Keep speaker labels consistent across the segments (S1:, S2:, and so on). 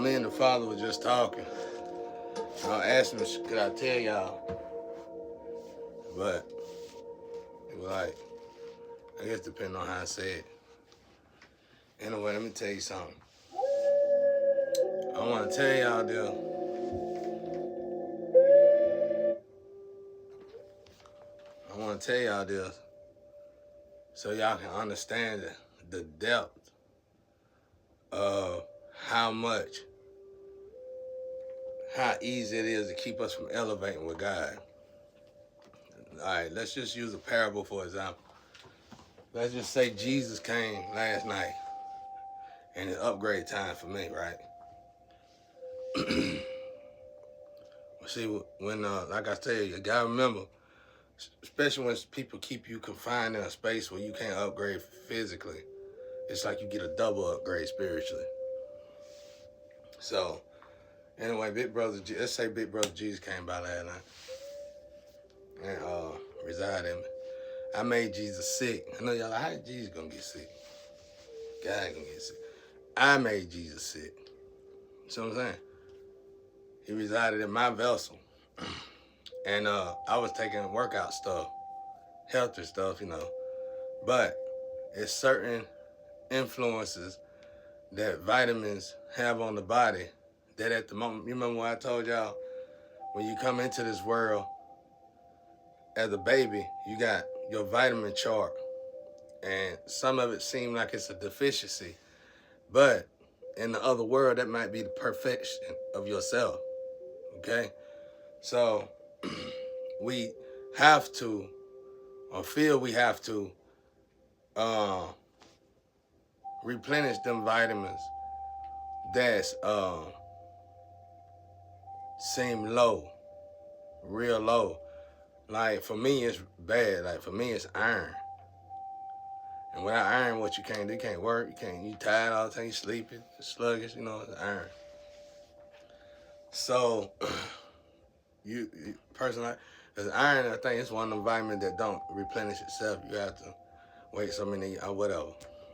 S1: me and the father were just talking. I asked him, could I tell y'all? But it was like, I guess depending on how I say it. Anyway, let me tell you something. I want to tell y'all this. I want to tell y'all this so y'all can understand the depth of how easy it is to keep us from elevating with God. All right, let's just use a parable for example. Let's just say Jesus came last night and it's upgrade time for me, right? See, when, like I said, you gotta remember, especially when people keep you confined in a space where you can't upgrade physically, it's like you get a double upgrade spiritually. So, anyway, let's say Big Brother Jesus came by last night and resided in me. I made Jesus sick. I know y'all like, how Jesus gonna get sick? God ain't gonna get sick. I made Jesus sick. You see what I'm saying? He resided in my vessel. And I was taking workout stuff, healthy stuff, But it's certain influences that vitamins have on the body that at the moment, you remember when I told y'all, when you come into this world as a baby, you got your vitamin chart. And some of it seems like it's a deficiency. But in the other world, that might be the perfection of yourself. Okay? So we have to, or feel we have to, replenish them vitamins that's seem low, real low. Like for me, it's bad. Like for me, it's iron. And without iron, what you can't do, you can't work, you tired all the time, you sleeping, sluggish, it's iron. So, personally, because iron, I think it's one of the vitamins that don't replenish itself. You have to wait so many, or whatever.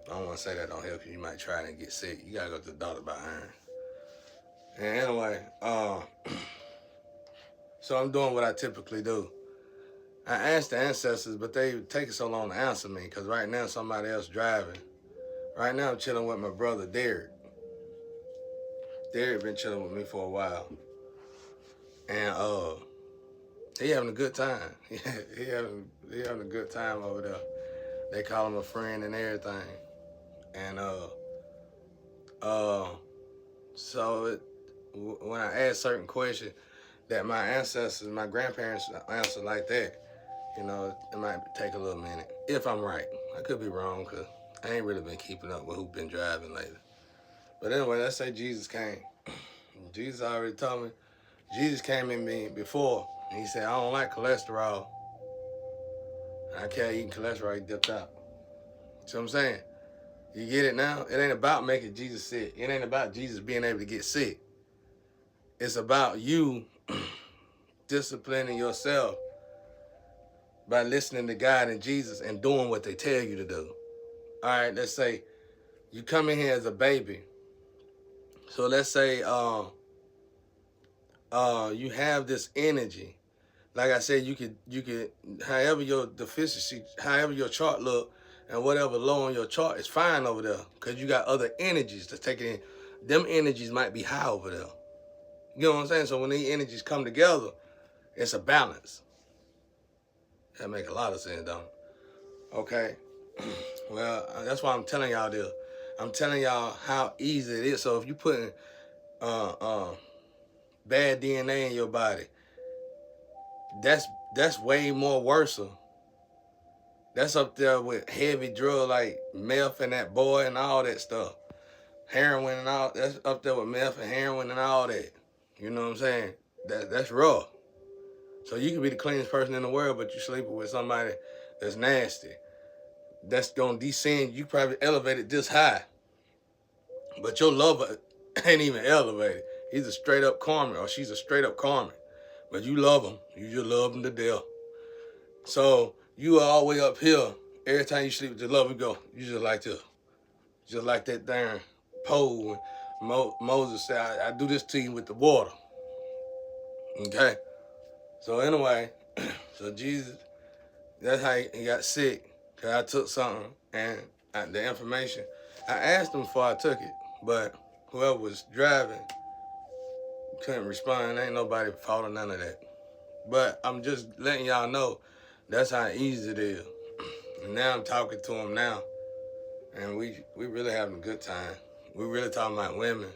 S1: I don't want to say that don't help you. You might try it and get sick. You got to go to the doctor about iron. And anyway, so I'm doing what I typically do. I asked the ancestors, but they take so long to answer me because right now somebody else driving. Right now I'm chilling with my brother Derek. Derek been chilling with me for a while. And he having a good time. he having a good time over there. They call him a friend and everything. And so when I ask certain questions that my ancestors, my grandparents answer like that, it might take a little minute. If I'm right. I could be wrong because I ain't really been keeping up with who's been driving lately. But anyway, let's say Jesus came. Jesus already told me. Jesus came in me before. And he said, I don't like cholesterol. I can't eat cholesterol. He dipped out. See what I'm saying? You get it now? It ain't about making Jesus sick. It ain't about Jesus being able to get sick. It's about you disciplining yourself by listening to God and Jesus and doing what they tell you to do. All right, let's say you come in here as a baby. So let's say you have this energy. Like I said, you could however your deficiency, however your chart look, and whatever low on your chart is fine over there, because you got other energies to take it in. Them energies might be high over there. You know what I'm saying? So when these energies come together, it's a balance. That make a lot of sense, don't it? Okay. Well, that's why I'm telling y'all this. I'm telling y'all how easy it is. So if you putting bad DNA in your body, that's way more worse. That's up there with heavy drug like meth and that boy and all that stuff. Heroin and all, that's up there with meth and heroin and all that. You know what I'm saying? That's rough. So you can be the cleanest person in the world, but you sleeping with somebody that's nasty. That's gonna descend, you probably elevated this high. But your lover ain't even elevated. He's a straight up karmic, or she's a straight up karmic. But you love him. You just love him to death. So you are all the way up here. Every time you sleep with your lover, you just like this. Just like that darn pole Moses said, I do this to you with the water. Okay? So anyway, so Jesus, that's how he got sick. Because I took something and the information, I asked him before I took it, but whoever was driving couldn't respond. Ain't nobody fault or none of that. But I'm just letting y'all know that's how easy it is. And now I'm talking to him now, and we really having a good time. We really talking about women,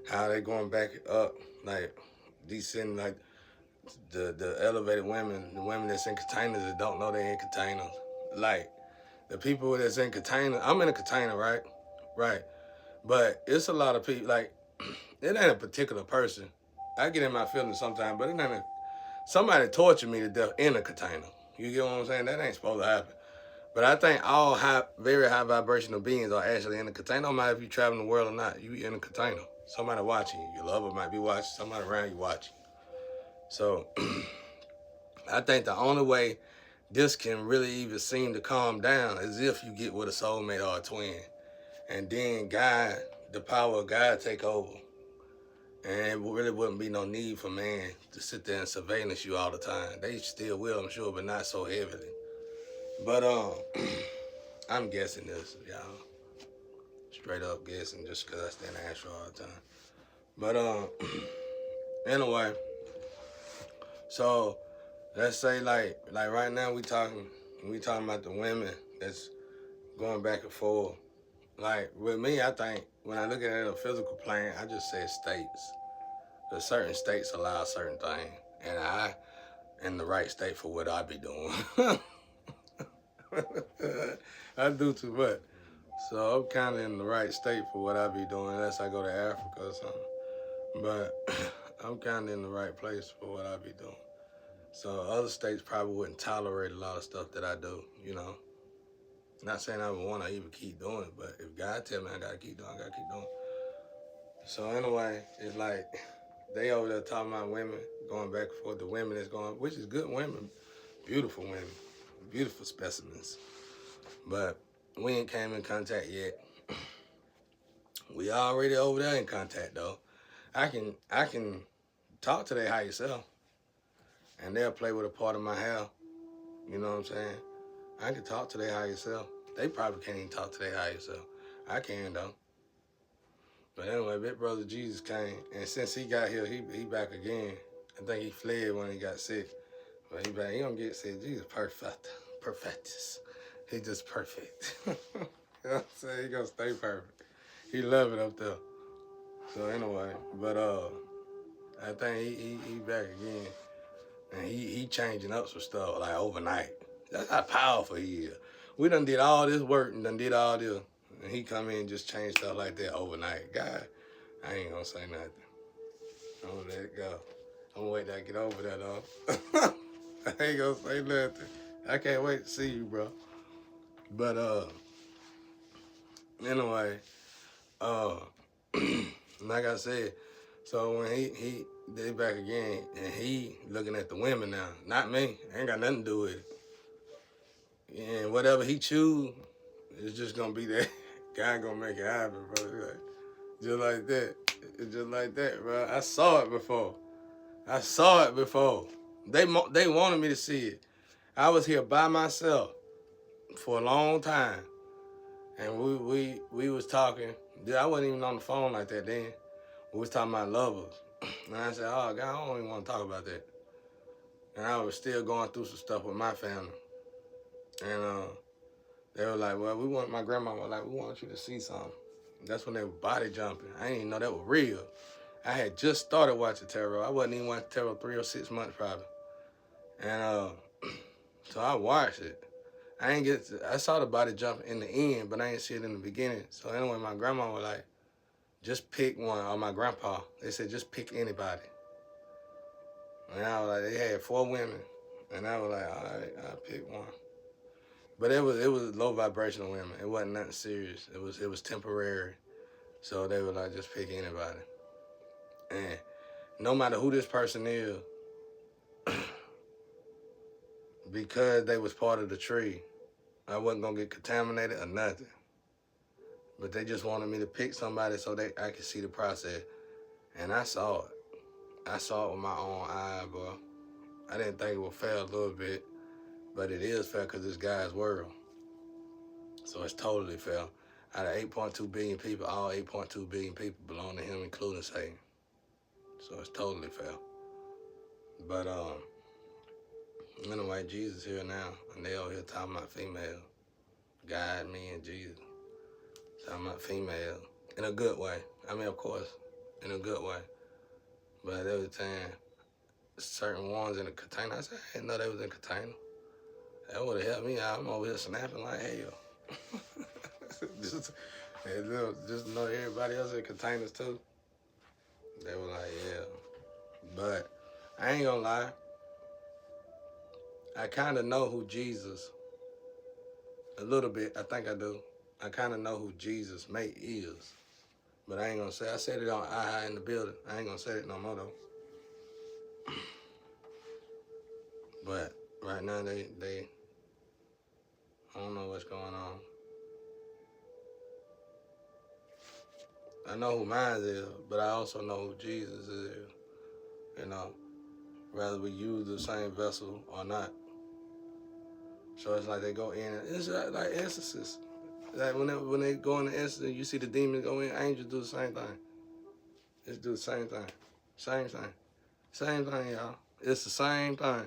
S1: how they going back up, like descending, like the elevated women, the women that's in containers that don't know they in containers. Like the people that's in containers, I'm in a container, right? Right. But it's a lot of people, like, it ain't a particular person. I get in my feelings sometimes, but it ain't somebody tortured me to death in a container. You get what I'm saying? That ain't supposed to happen. But I think all very high vibrational beings are actually in a container. No matter if you travel the world or not, you in a container. Somebody watching you. Your lover might be watching. Somebody around you watching. So I think the only way this can really even seem to calm down is if you get with a soulmate or a twin. And then God, the power of God take over. And it really wouldn't be no need for man to sit there and surveillance you all the time. They still will, I'm sure, but not so heavily. But I'm guessing this, y'all. Straight up guessing, just because I stand and ask you all the time. But anyway, so let's say like right now we talking about the women that's going back and forth. Like with me, I think when I look at it in a physical plane, I just say states. Because certain states allow certain things, and I in the right state for what I be doing. I do too much. So I'm kind of in the right state for what I be doing, unless I go to Africa or something. But I'm kind of in the right place for what I be doing. So other states probably wouldn't tolerate a lot of stuff that I do, you know. Not saying I would want to even keep doing it, but if God tell me I got to keep doing it, I got to keep doing it. So anyway, it's like they over there talking about women, going back and forth. The women that's going, which is good women, beautiful women, beautiful specimens. But we ain't came in contact yet. We already over there in contact though. I can talk to their higher self, and they'll play with a part of my hair. You know what I'm saying? I can talk to their higher self. They probably can't even talk to their higher self. I can though. But anyway, Big Brother Jesus came, and since he got here, he back again. I think he fled when he got sick, but he back. He don't get sick. Jesus perfectus. He just perfect. You know what I'm saying? He gonna stay perfect. He love it up there. So anyway, but I think he back again, and he changing up some stuff like overnight. That's how powerful he is. We done did all this work and done did all this, and he come in and just change stuff like that overnight. God, I ain't gonna say nothing. I'm gonna let it go. I'm gonna wait till I get over that though. I ain't gonna say nothing. I can't wait to see you, bro. But anyway, like I said, so when they back again, and he looking at the women now, not me. I ain't got nothing to do with it. And whatever he choose, it's just gonna be that. God gonna make it happen, bro. Like, just like that. It's just like that, bro. I saw it before. They wanted me to see it. I was here by myself for a long time, and we was talking. I wasn't even on the phone like that then. We was talking about lovers, and I said, "Oh God, I don't even want to talk about that." And I was still going through some stuff with my family, and they were like, "Well, my grandma was like, we want you to see something." That's when they were body jumping. I didn't even know that was real. I had just started watching tarot. I wasn't even watching tarot 3 or 6 months probably. And so I watched it. I saw the body jump in the end, but I didn't see it in the beginning. So anyway, my grandma was like, just pick one, or my grandpa. They said, just pick anybody. And I was like, they had 4 women. And I was like, all right, I'll pick one. But it was low vibrational women. It wasn't nothing serious. It was temporary. So they were like, just pick anybody. And no matter who this person is, because they was part of the tree, I wasn't gonna get contaminated or nothing. But they just wanted me to pick somebody so I could see the process. And I saw it. I saw it with my own eye, bro. I didn't think it would fail a little bit, but it is fair because it's God's world. So it's totally fair. Out of 8.2 billion people, all 8.2 billion people belong to him, including Satan. So it's totally fair. But anyway, Jesus here now, and they over here talking about female. God, me, and Jesus. Talking about female. In a good way. I mean, of course, in a good way. But every time, certain ones in a container, I said, I didn't know they was in a container. That would have helped me out. I'm over here snapping like hell. just know everybody else in containers too. They were like, yeah. But I ain't gonna lie. I kind of know who Jesus, a little bit, I think I do. I kind of know who Jesus mate is. But I ain't gonna say, I said it on I in the building. I ain't gonna say it no more though. But right now they I don't know what's going on. I know who mine is, but I also know who Jesus is. You know, whether we use the same vessel or not. So it's like they go in, it's like exorcists. Like when they go in the exorcism, you see the demons go in, angels do the same thing. Just do the same thing. Same thing. Same thing, y'all. It's the same thing.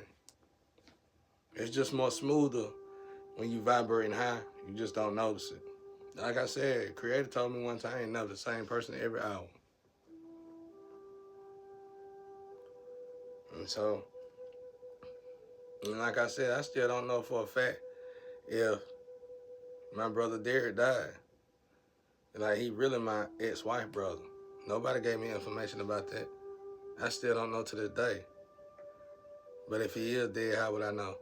S1: It's just more smoother when you vibrating high. You just don't notice it. Like I said, Creator told me one time, I ain't never the same person every hour. And so, and like I said, I still don't know for a fact if my brother Derek died. Like, he really my ex-wife brother. Nobody gave me information about that. I still don't know to this day. But if he is dead, how would I know?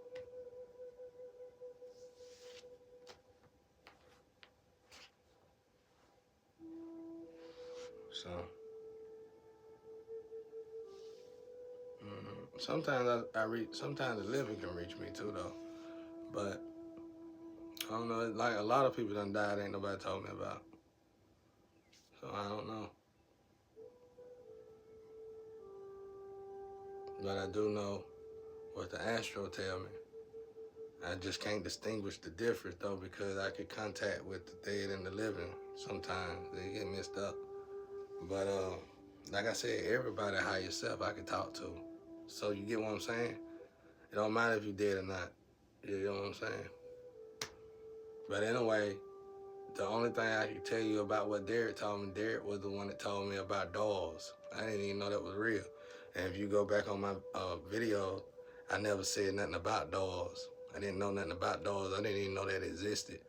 S1: So, sometimes I reach. Sometimes the living can reach me too, though. But I don't know. Like a lot of people done died, ain't nobody told me about. So I don't know. But I do know what the astro tell me. I just can't distinguish the difference though, because I get contact with the dead and the living. Sometimes they get messed up. But like I said, everybody higher self I can talk to. So you get what I'm saying? It don't matter if you're dead or not. You know what I'm saying? But anyway, the only thing I can tell you about what Derek told me, Derek was the one that told me about dolls. I didn't even know that was real. And if you go back on my video, I never said nothing about dolls. I didn't know nothing about dolls. I didn't even know that existed.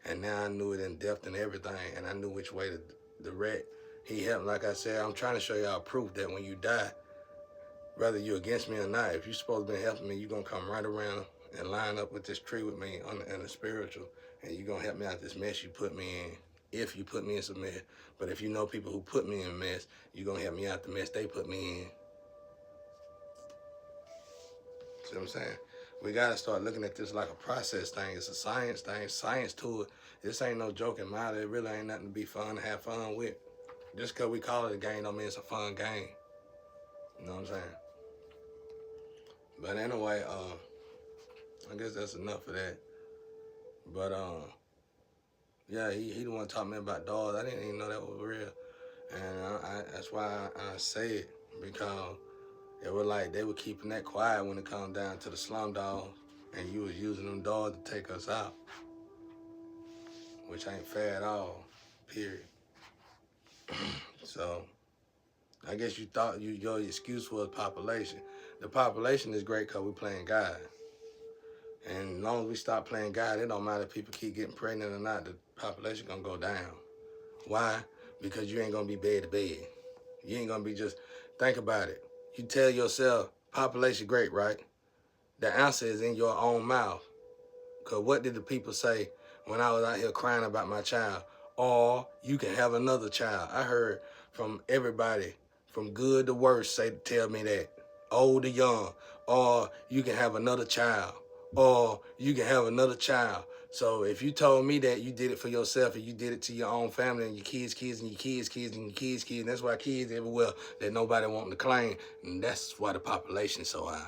S1: And now I knew it in depth and everything, and I knew which way to direct. He helped, like I said, I'm trying to show y'all proof that when you die, whether you're against me or not, if you're supposed to be helping me, you're going to come right around and line up with this tree with me in the spiritual, and you're going to help me out this mess you put me in, if you put me in some mess. But if you know people who put me in a mess, you're going to help me out the mess they put me in. See what I'm saying? We got to start looking at this like a process thing. It's a science thing, science to it. This ain't no joking matter. It really ain't nothing to be fun, to have fun with. Just because we call it a game don't mean it's a fun game. You know what I'm saying? But anyway, I guess that's enough of that. But yeah, he the one taught me about dolls. I didn't even know that was real, and that's why I say it, because it was like they were keeping that quiet when it come down to the slum dolls, and you was using them dolls to take us out, which ain't fair at all. Period. So I guess you thought your excuse was population. The population is great because we playing God. And as long as we stop playing God, it don't matter if people keep getting pregnant or not, the population gonna go down. Why? Because you ain't gonna be bed to bed. You ain't gonna be just, think about it. You tell yourself, population great, right? The answer is in your own mouth. Because what did the people say when I was out here crying about my child? Or you can have another child. I heard from everybody, from good to worse, tell me that. Old to young. Or you can have another child. Or you can have another child. So if you told me that you did it for yourself and you did it to your own family and your kids' kids and your kids' kids and your kids' kids, that's why kids everywhere that nobody wanting to claim, and that's why the population's so high.